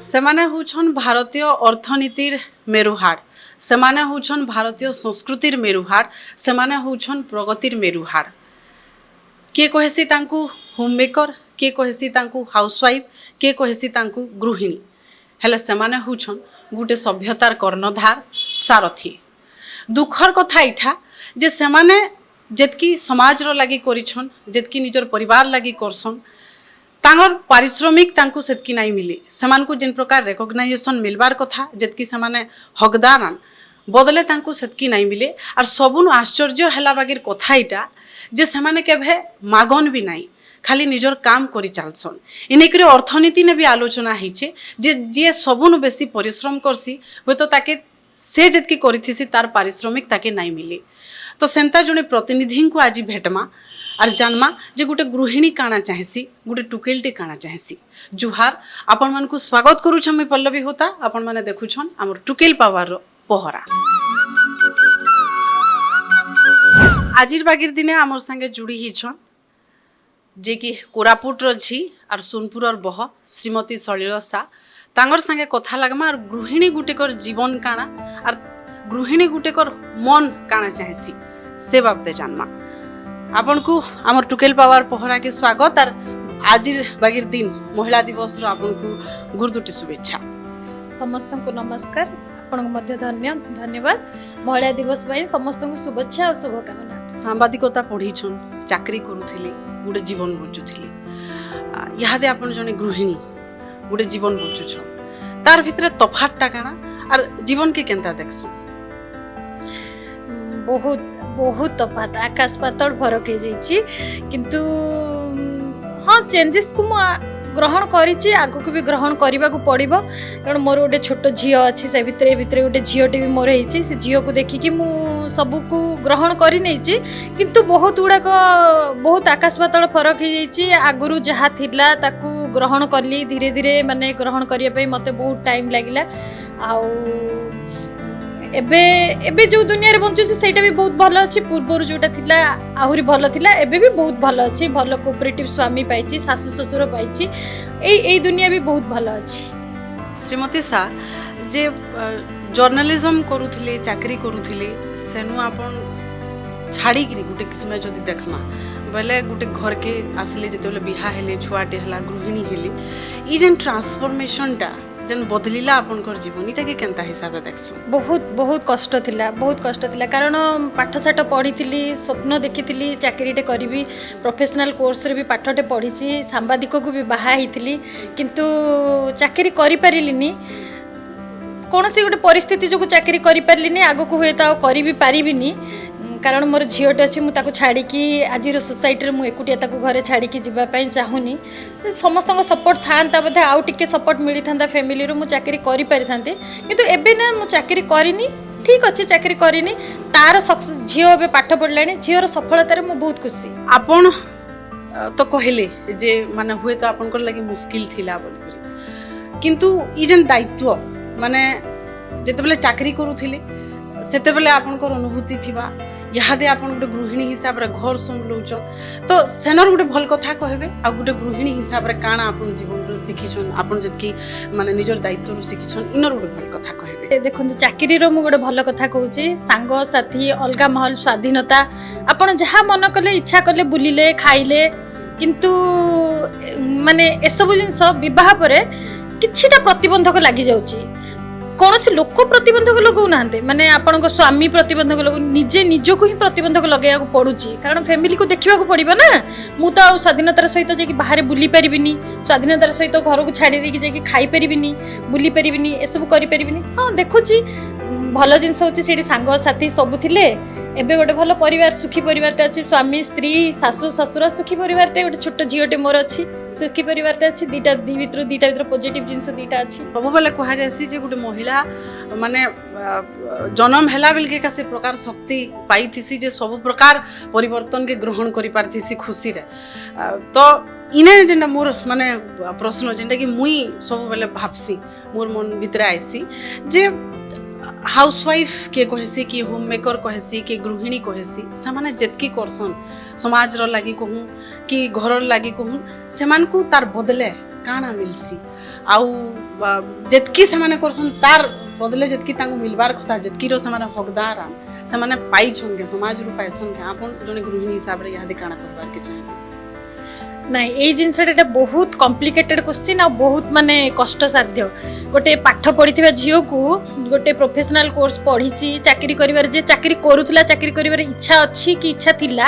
सेमाने होछन भारतीय अर्थनीतिर मेरुहाड़, सेमाने होछन भारतीय संस्कृतिर मेरुहाड़, सेमाने होछन प्रगतिर मेरुहाड़। किए कहेसी तांकु होममेकर, किए कहेसी तांकु हाउसवाइफ, किए कहेसी तांकु गृहिणी, हेले सेमाने होछन गुटे सभ्यतार कर्णधार सारथी। दुखर कथा इठा जे सेमाने जेतकी समाजर लागि करिछन, जेतकी निजर परिवार लागि करसन, तांगर पारिश्रमिक तांकु सेतकी नाई मिली। सेमानकु जिन प्रकार रिकॉग्नाइजेशन मिलबार कथा, जेतकी सेमाने हकदारन बदले तांकु सेतकी नाई मिले। और सबुन आश्चर्य हेला बागिर कथा इटा जे सेमाने केभे मागन भी नाई, खाली निजर काम करी चालसन। इनेकरे अर्थनीति ने भी आलोचना हिचे जे जे सबुन बेसी परिश्रम करसी हो तो ताके से जेतकी करिथिसी तार पारिश्रमिक ताके नाई मिली। तो सेंता जने प्रतिनिधि को आज भेटमा और जानमा जे गुटे गृहिणी काना चाहेसी, गुटे टुकेलटे काना चाहेसी। जुहार आपण मन को स्वागत करूछ। मैं पल्लवी होता, आपण माने देखुछन हमर टुकेल पावर पहरा। आजिर बागिर दिने आमर संगे जुड़ी हिछन जे कि कोरापुट रझी और सोनपुर बह श्रीमती सलिल सा। तांगर संगे कथा लगमा और गृहिणी गुटेकर जीवन काना और गृहिणी गुटेकर मन काना चाहेसी से बाबते जानमा। आपन को आमर टुकेल पावर पहरा के स्वागत। और आजिर बागिर दिन महिला दिवस रो आपन को गुरुदुटी शुभेच्छा। समस्त को नमस्कार, आपन को मध्य धन्यवाद। महिला दिवस पई समस्त को शुभेच्छा और शुभकामना। सांबादिकता पढ़ी छन, चाकरी करूथिली, गुटे जीवन बचुथिली। यादे आपन जने गृहिणी गुटे जीवन बचुछन, तार भितरे तफातटा काना और जीवन के केनता देखछन? बहुत बहुत तफात, आकाश पातल फरक हो जाइए। किंतु हाँ, चेंजेस को ग्रहण करिछि, आगु को भी ग्रहण करने को पड़िबो। कारण मोर गोटे छोट झियो अच्छी, से भितर गोटे झियोटे भी मोर होइछि। से झियो को देखिकी मु सबू को ग्रहण करि नैछि। किंतु बहुत गुड़ाक बहुत आकाश पातल फरक हो जाइछि। आगुरु जहा थिला ताकू ग्रहण करली, धीरे धीरे माने ग्रहण करिया पई मते बहुत टाइम लागिला। आउ एबे एबे जो दुनिया रे बंचुछि सेटा भी बहुत भलो अछि। पूर्वरु जोटा थिला आहुरी भलो थिला, एबे भी बहुत भलो अछि। भलो कोऑपरेटिव स्वामी पाइछि, सासु ससुर पाइछि। एई दुनिया भी बहुत भलो अछि। श्रीमती सा जे जर्नलिज्म करूथिले, चाकरी करूथिले, सेनु आपन छाड़ी करी गुटे किस्म जदी देखमा बेले गुटे घर के आसले जेतेले बिहा हेले, छुआटे हला, गृहिणी हेले, ई जेन ट्रांसफॉर्मेशनटा जन बदलिला आपनकर जीवन, इटा के केनता हिसाब देखसु? बहुत बहुत कष्ट थिला, बहुत कष्ट थिला। कारण पाठशाठ पढ़ीथिली, स्वप्न देखिथिली चाकरीटे करिवि, प्रोफेशनल कोर्स रे भी पाठटे पढ़ीछि, सांबादिक को भी बाहा हिथिली। किंतु चाकरी करि पारिलिनी, कोनोसी गोटे परिस्थिति जो चाकरी करि पारिलिनी। आगु को होय ता करि भी पारिबिनी। कारण मोर झीटे अच्छी, मुझे छाड़ी आज सोसाइटी में एकुटिया घरे छाड़ी जावाई चाहूनी। समस्त सपोर्ट था बोधे आउ टे सपोर्ट मिली था फैमिली रू, मुझे चाकरी करि पारि थांती। किंतु एबे ना मु चाकरी करिनी, ठीक अच्छे चाकरी करिनी। तार झील ए पाठ पढ़ला, झीर सफलतार मु बहुत खुशी। आपन तो कहले जे माने हुए तो आपनकर लागि मुश्किल थिला बोल करी, किंतु ई जन दायित्व माने जेते बेले चाकरी करूथिले सेते बेले आपनकर अनुभूति थिबा, यादे आपन गोटे गृहिणी हिसाब रे घर संभलौछ। तो सेनर गोटे भल कथा कहबे आ गोटे गृहिणी हिसाब रे काना आपन जीवन रो सिखिछन, आपन जतकी माने निजर दायित्व रो सिखिछन, इनर गोटे भल कथा कहबे? देखो चाकरी रो मु गोटे भल कथा कहूची, सांग साथी, अलगा महल, स्वाधीनता। आपन जहा मन कले, इच्छा कले बुलिले, खाइले। किंतु माने एसबु जिनस विवाह परे किछिटा प्रतिबंधक लागि जाउची। कौन से लोक प्रतिबंधक लगौ नांदे, माने आपन को स्वामी प्रतिबंधक लगौ, निजे निजो को ही प्रतिबंधक लगैया को पड़ुची। कारण फैमिली को देखिबा को पड़िबो ना। मु तो स्वाधीनतार सहित जे कि बाहर बुली परिबिनी, स्वाधीनतार सहित घर को छाड़ी दे कि जे कि खाई परिबिनी, बुली परिबिनी, ए सब करि परिबिनी। हां देखुची भल जिंस होची, सेठी सांग साथी सब थिले। एबे गोटे भल परिवार, सुखी परिवारटा अछि। स्वामी, स्त्री, सासु ससुर, सुखी परिवारटे। गोटे छोट झियोटे मोर अछि, सुखी परिवारटा अछि। दीटा भीतर पॉजिटिव जिंस दीटा अछि। सब बेले कहा जायसी जे गोटे महिला माने जन्म हैला बेल के कासे प्रकार शक्ति पाई थिसी जे सब प्रकार परिवर्तन के ग्रहण करि पारथिसी खुशी रे। तो इने जेंडा मोर माने प्रश्न जेंडा कि मुई सब बेले भाबसी, मोर मन भितर आइसी जे हाउसवाइफ के कहेसी, कि होममेकर कहेसी, कि गृहिणी कहेसी, से जेतकी करसन समाज रो लागि कहूँ कि घर लागि कहूँ, से तार बदले କାଣା ମିଲ୍ସି ଆଉ ଯେତ୍କି ସେମାନେ କରସନ୍ ତାର ବଦଲେ ଯେତ୍କି ତାଙ୍କୁ ମିଲବାର କଥା ଯେତ୍କିର ସେମାନେ ହକଦାର ସେମାନେ ପାଇଛନ୍ କେ ସମାଜରୁ ପାଇଛନ୍ କେ ଆପଣ ଜଣେ ଗୃହିଣୀ ହିସାବରେ ଇହାଦେ କାଣା କହିବାର କେ ଚାହିଁବେ? ନାଇଁ ଏଇ ଜିନିଷଟା ଏଇଟା ବହୁତ କମ୍ପ୍ଲିକେଟେଡ୍ କ୍ୱେଶ୍ଚିନ୍ ଆଉ ବହୁତ ମାନେ କଷ୍ଟସାଧ୍ୟ। ଗୋଟେ ପାଠ ପଢ଼ିଥିବା ଝିଅକୁ ଗୋଟେ ପ୍ରୋଫେସନାଲ କୋର୍ସ ପଢ଼ିଛି ଚାକିରି କରିବାରେ ଯେ ଚାକିରି କରୁଥିଲା ଚାକିରି କରିବାର ଇଚ୍ଛା ଅଛି କି ଇଚ୍ଛା ଥିଲା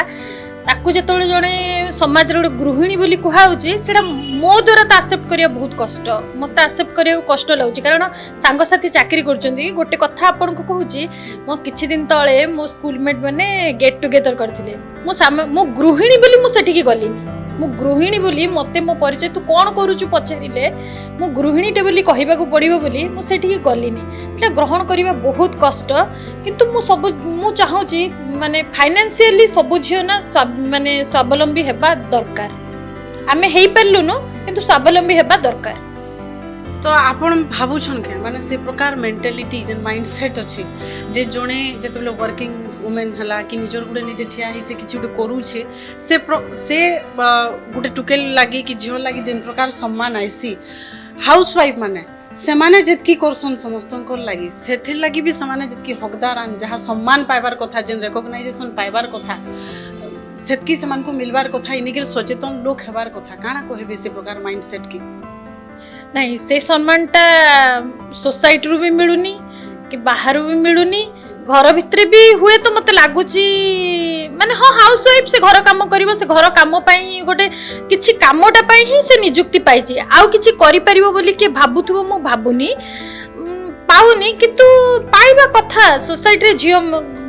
ତାକୁ ଯେତେବେଳେ ଜଣେ ସମାଜର ଗୋଟେ ଗୃହିଣୀ ବୋଲି କୁହାହେଉଛି ସେଇଟା ମୋ ଦ୍ୱାରା ତ ଆକ୍ସେପ୍ଟ କରିବା ବହୁତ କଷ୍ଟ ମୋତେ ଆକ୍ସେପ୍ଟ କରିବାକୁ କଷ୍ଟ ଲାଗୁଛି କାରଣ ସାଙ୍ଗସାଥି ଚାକିରି କରୁଛନ୍ତି। ଗୋଟେ କଥା ଆପଣଙ୍କୁ କହୁଛି ମୁଁ କିଛି ଦିନ ତଳେ ମୋ ସ୍କୁଲମେଟ୍ ମାନେ ଗେଟ୍ ଟୁଗେଦର କରିଥିଲେ ମୁଁ ଗୃହିଣୀ ବୋଲି ମୁଁ ସେଠିକି ଗଲିନି ମୁଁ ଗୃହିଣୀ ବୋଲି ମୋତେ ମୋ ପରିଚୟ ତୁ କ'ଣ କରୁଛୁ ପଚାରିଲେ ମୁଁ ଗୃହିଣୀଟେ ବୋଲି କହିବାକୁ ପଡ଼ିବ ବୋଲି ମୁଁ ସେଠିକି ଗଲିନି। ସେଇଟା ଗ୍ରହଣ କରିବା ବହୁତ କଷ୍ଟ କିନ୍ତୁ ମୁଁ ଚାହୁଁଛି ମାନେ ଫାଇନାନ୍ସିଆଲି ସବୁ ଝିଅ ନା ମାନେ ସ୍ୱାବଲମ୍ବୀ ହେବା ଦରକାର। ଆମେ ହେଇପାରିଲୁନୁ କିନ୍ତୁ ସ୍ୱାବଲମ୍ବୀ ହେବା ଦରକାର। ତ ଆପଣ ଭାବୁଛନ୍ କେ ମାନେ ସେ ପ୍ରକାର ମେଣ୍ଟାଲିଟି ଯେନ୍ ମାଇଣ୍ଡସେଟ୍ ଅଛି ଯେ ଜଣେ ଯେତେବେଳେ ୱାର୍କିଂ ଓମେନ୍ ହେଲା କି ନିଜର ଗୁଟେ ନିଜେ ଠିଆ ହେଇଛେ କିଛି ଗୋଟେ କରୁଛେ ସେ ଗୋଟେ ଟୁକେଲ ଲାଗି କି ଝିଅ ଲାଗି ଯେନ୍ ପ୍ରକାର ସମ୍ମାନ ଆଇସି ହାଉସ୍ ୱାଇଫ୍ ମାନେ ସେମାନେ ଯେତ୍କି କରସନ୍ ସମସ୍ତଙ୍କର ଲାଗି ସେଥିର୍ ଲାଗି ବି ସେମାନେ ଯେତ୍କି ହକଦାର ଯାହା ସମ୍ମାନ ପାଇବାର କଥା ଯେନ୍ ରେକଗ୍ନାଇଜେସନ୍ ପାଇବାର କଥା ସେତ୍କି ସେମାନଙ୍କୁ ମିଲବାର କଥା ଇନିକିରି ସଚେତନ ଲୋକ ହେବାର କଥା କାଣା କହିବେ ସେ ପ୍ରକାର ମାଇଣ୍ଡସେଟ୍ କି? ନାଇଁ ସେ ସମ୍ମାନଟା सोसाइटी भी मिलूनी कि बाहर भी मिलूनी घर भितर भी हुए तो मत लगुच माने हाँ हाउस वाइफ से घर काम करिवो से घर काम पई गोटे किछि कामटा पई ही से नियुक्ति पाइछि आउ किछि करि परिवो बोली के भाबुथबो मु भाबुनी पाउनी किंतु पाइबा कथा सोसाइटी रे झियो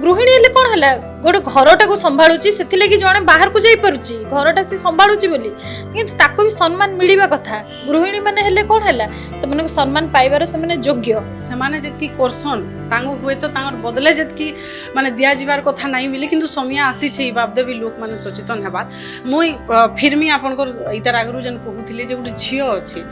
गृहिणी हेले कोन हला गोटे घरटा को संभाळुची सेति लागि जणे बाहर को जाई परुची घरटा से संभाळुची बोली किंतु ताको भी सम्मान मिलिबा कथा गृहिणी माने हेले कोन हला से माने सम्मान पाइबार से माने योग्य से माने जेतकी करसन तांगो होय तो तांगर बदले जेतकी माने दिया जिबार कथा नाही मिले किंतु समय आसी छै बाबदे भी लोक माने सचेतन हेबार मुई फिरमी आपनकर इतार आगरु जन कहूथिले जे गुटे झियो अछि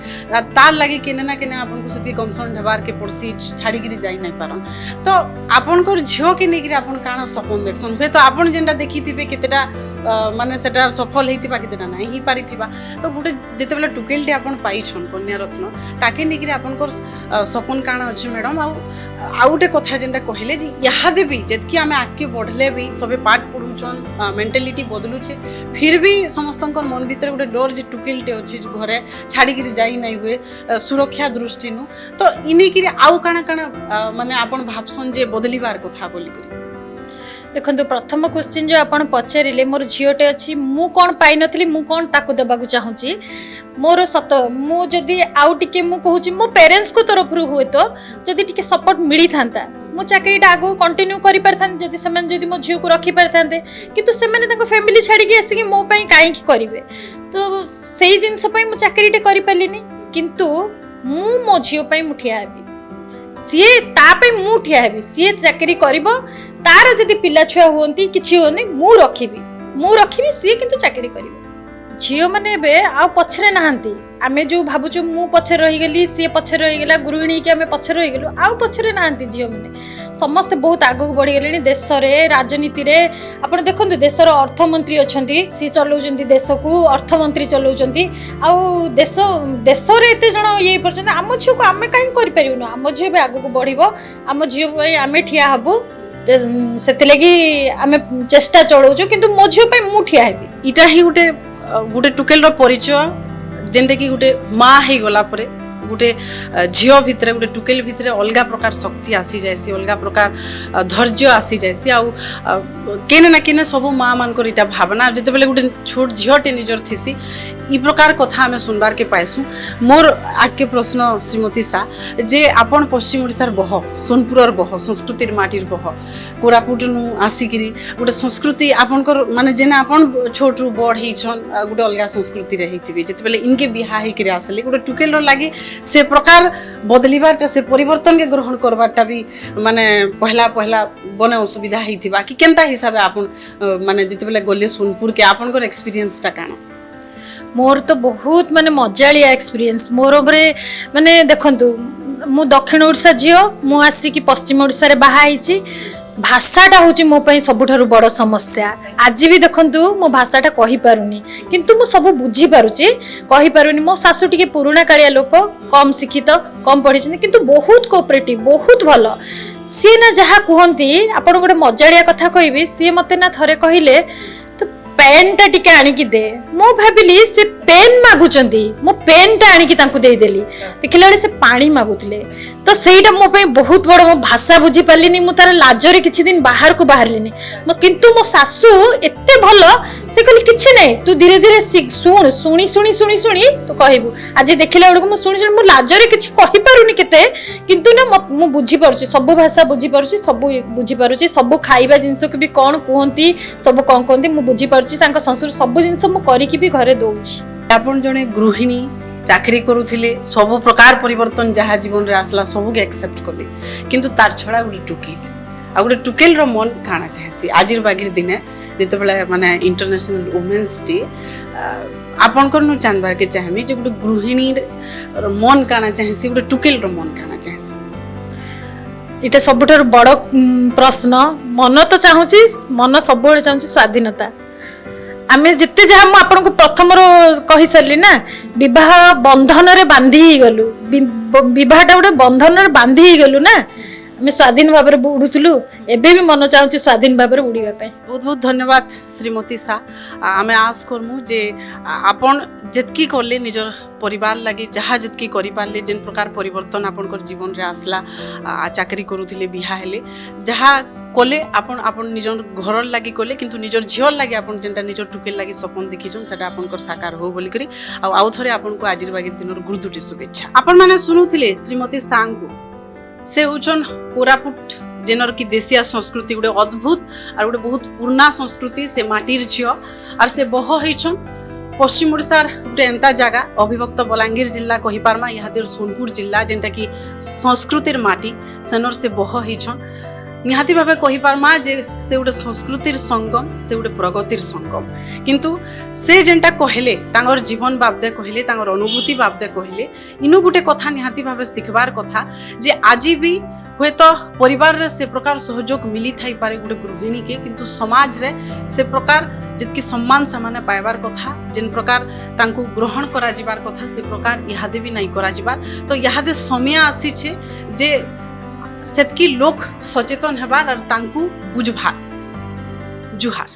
तार लागि केने ना केने आपनको सेति कंसर्न हेबार के पड़सी छाड़ी गिरी जाई नै पारन तो आपनकर झियो के नेगिरी आपन काना सपन देखसन हुए तो आपन जेंटा देखिथिबे केतेटा माने सेटा सफल हेतिबा केतेटा नाही ही पारिथिबा तो गुटे जेतेबेले टुकेलटी आपन पाइछन कन्या रत्न ताके नेगिरी आपनकर सपन काना अछि मैडम आउटे कथा जेंटा कहले जे याहादे भी जेतकी आमे आके बढ़ले भी सबे पाठ पढुछन मेंटालिटी बदलु छे फिर भी समस्तंकर मन भीतर गुटे डर जे टुकेलटे अछि घरे छाड़ी गिरी जाई नै हुए सुरक्षा दृष्टि नु तो इनी किरी आउ काना काना माने आपन भाबसन जे बदलिबार कथा बोली करी देखो प्रथम क्वेश्चन जो आपन पचारे मोर झीटे अच्छी मु कौन पाई नथली मु कौन ताकू देबाकू चाहूची मोर सत मु जदि आउ टिके मु कहूची मो पेरेंट्स को तरफ रु हुए तो जदि टिके सपोर्ट मिली थांता मो चाकरीटा आगो कंटिन्यू करि परथान जदि सेमान जदि मो झीउ को रखि परथानते किंतु सेमाने ताको फैमिली छाडी के आसी मो पई काई की करिवे तो सेही जिंस पई मो चाकरीटा करि परलिनी किंतु मु मो झीउ पई मुठिया हेबी सीए ता पे मु ठिया हेबी सीए चाकरी करिवो तार जदि पिला छुआ होंती किछि होनी मु रखिबी सीए किंतु चाकरी करिवो झियो माने बे आ पछरे नहांती आमे जो भाबुचु मु पछरे रहि गेली सीए पछरे रहि गेला गृहिणी के आमे पछरे रहि गेलु आ पछरे नहांती झियो माने समस्त बहुत आगु बढ़ी गेलेनी देश रे राजनीति रे आपण देखंतु देशर अर्थमंत्री अछंती सी चलौचंती देश को अर्थमंत्री चलौचंती आ देश रे एते जण ये परचंती आम झियो को आमे काहे करि परिबनु आम झियो बे आगु को बढ़िबो आम झियो पई आमे ठिया हबु सेति लागि आमे चेष्टा चलौचु किंतु मो झियो पई मु ठिया हेबी इटा ही गुटे टुकेल रो परिचय जेंटे कि गुटे माँ हे गला परे गुटे झियो भितरे गुटे टुकेल भितरे अलगा प्रकार शक्ति आसी जायसी अलगा प्रकार धैर्य आसी जायसी आ केने ना केने सब माँ मानकर इटा भावना जते बेले गुटे छोट झियोटे निजर थिसी ई प्रकार कथा हमें सुनबार के पाइसु मोर आके प्रश्न श्रीमती सा जे आपण पश्चिम ओडिसार बह सोनपुरर बह संस्कृतिर माटिर बह कोरापुट नु आसिकिरी गुटे संस्कृति आपनकर माने जेना आपण छोट रु बड़ हेछन गुटे अलगा संस्कृति रे हेतिबे जते बेले इनके बिहा हे करे आसले गुटे टुकेल रो लागि से प्रकार बदलिबारटा से परिवर्तन के ग्रहण करबारटा भी माने पहला बने असुविधा हेतिबा कि केनता हिसाबे आपण माने जते बेले गले सोनपुर के आपनकर एक्सपीरियंस टा काना मोर तो बहुत माने मजालिया एक्सपीरियंस मोर उपरे माने देखंतु मु दक्षिण ओडिसा झियो मु आसी कि पश्चिम ओडिसा रे बाहा आइची भाषाटा हूँ मो सबुठारु बड़ समस्या। आज भी देखंतु मो भाषाटा कहि पारुनी किंतु मो सब बुझी पारुची कहि पारुनी। मो सासु टिके पुराणा कालिया लोक, कम शिक्षित, कम पढ़ी किंतु बहुत कोऑपरेटिव, बहुत भलो। सी ना जहाँ कहती आपन गोटे मजाड़िया कथा कहबी, सी मते ना थरे कहिले तो पेन टा टिके आनिकी दे। मो भाबिली से पेन मागुचंती, मो पेन टा आनिकी तांकु देई देली, देखिला बेले से पानी मागुतले। तो सेटा मो पे बहुत बड़, मो भाषा बुझी पारलिनी, मु तार लाजरे किछि दिन बाहर को बाहरलिनी। मो किंतु मो सासू एते भलो, से कहली किछि नै, तू धीरे धीरे सुन, सुनी सुनी सुनी सुनी तू कहबू। आज देखिला बेले मो सुनी सुनी मो लाजरे किछि कहि पारुनी केते, किंतु ना मु बुझी पारुची, सब भाषा बुझी पारुची, सब बुझी पारुची, सब खाइबा जिंस के भी कोन कहंती, सब कोन कहंती मु बुझी पारुची। तांका संस्कृत सब जिंस मु करी कि भी घरे दउची। आपण जणे गृहिणी चाकरी करूथिले, सब प्रकार परिवर्तन जहाँ जीवन रे आसला सब के एक्सेप्ट करले, किंतु तार छड़ा गुटे टुकेल आ गुटे टुकेल रो मन काना चाहेसी। आजिर बागिर दिने जेते बेला माने इंटरनेशनल वुमेन्स डे, आपण कोन जानबार के चाहमी जे गुटे गृहिणी रो मन काना चाहेसी, गुटे टुकेल रो मन काना चाहेसी। इटा सबुठारु बड़ प्रश्न। मन तो चाहूची, मन सब चाहूची स्वाधीनता। आमे जिते जहाँ मु आपन को प्रथम कहि सारली ना, विवाह बंधन रे बांधी ही गलु, विवाहटा गोटे बंधन रे बांधी ही गलु ना, आमे स्वाधीन भाव में उड़ुतलु। एबे भी मन चाहूची स्वाधीन भाव में उड़ीबा पे। बहुत बहुत धन्यवाद श्रीमती सा। आमे आस करमु जे आपण जितकी करले निजर परिवार लगी, जहाँ जितकी करि पारले, जेन प्रकार परिवर्तन आपन जीवन रे आसला, चाकरी करूथिले, बिहा हेले, जहाँ कले आपण आपण निजर घर लगी कले, किंतु निजर झियर लगी आपण जेनटा निजर टुकेल लगी सपन देखिछन सेटा आपनकर साकार हो बोली करी आउ थरे आपनको आजिर बागिर दिनर गुरुदुटी शुभेच्छा। आपण माने सुनुथिले श्रीमती सांगु, से होचन कोरापुट जेनर की देशिया संस्कृति गुटे अद्भुत और गुटे बहुत पुराना संस्कृति। से माटीर झियो और से बह होइछन पश्चिम ओडिशार गोटे एंता जगह अविभक्त बलांगीर जिला कहि पारमा, इहादेर सोनपुर जिला जेनटा की संस्कृतिर माटी, सेनर से बह होइछन। निहाती भावे कहि पारमा जे से गोटे संस्कृतिर संगम, से गोटे प्रगतिर संगम। किंतु से जेनटा कहले तांगर जीवन बाबदे कहले, तांगर अनुभूति बाबदे कहले, इनु गोटे कथा निहाती भावे सिखबार कथा जे आजि भी हुए तो परिवार रे से प्रकार सहयोग मिली थाई पारे गोटे गृहिणी के, किंतु समाज रे से प्रकार जितकी सम्मान सामान्य पाइबार कथा, जिन प्रकार तांको ग्रहण करा जिबार कथा, से प्रकार इहादे भी नहीं करा जिबार। तो इहादे समय आसी छे जे सेतकी लोक सचेतन हेबार और तांको बुझबार। जुहार।